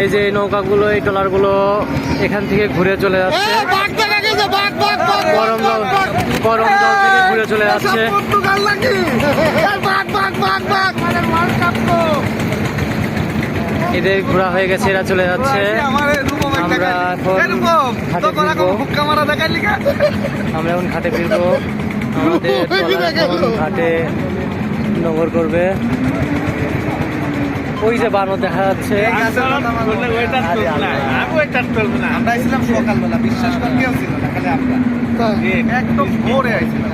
এই যে নৌকাগুলো, এই ট্রলারগুলো এখান থেকে ঘুরে চলে যাচ্ছে, গরম জল থেকে ঘুরে চলে যাচ্ছে। এদের ঘোরা হয়ে গেছে, এরা চলে যাচ্ছে। আমরা এখন ঘাটে ফিরবো। আমাদের ঘাটে নোঙর করবে। ওই যে বানর দেখা যাচ্ছে। আমরা ছিলাম সকালবেলা, বিশ্বাস করে কেউ ছিল না, খালি আমরা একদম ভোরে আইছিলাম।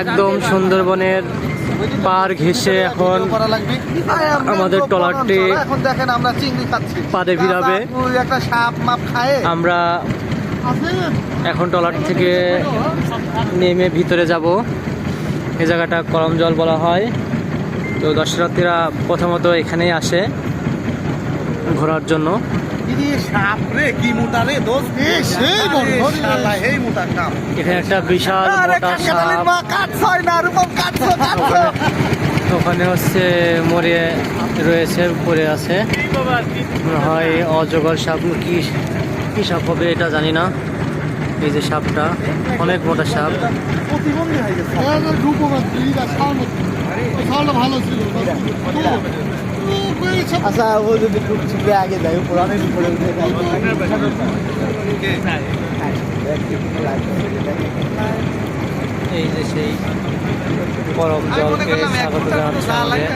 একদম সুন্দরবনের পার ঘেঁষে এখন আমাদের ট্রলারটি এখন দেখেন আমরা চিংড়ি খাচ্ছি, পাড়ে ফিরাবে। একটা সাপ মাপ খায়। আমরা এখন ট্রলার থেকে নেমে ভিতরে যাব। এই জায়গাটা করমজল বলা হয়। তো দর্শনার্থীরা প্রথমত এখানেই আসে ঘোরার জন্য। এখানে একটা বিশাল মোটা সাপ, ওখানে হচ্ছে মরে রয়েছে, পড়ে আছে। মনে হয় অজগর সাপ, কি সাপ হবে এটা জানি না। এই যে সাপটা অনেক মোটা সাপ। আচ্ছা, ও যদি আগে যায় পুরানো উপরে এই যে সেই করমজলকে স্বাগত জানাচ্ছে আমাদের।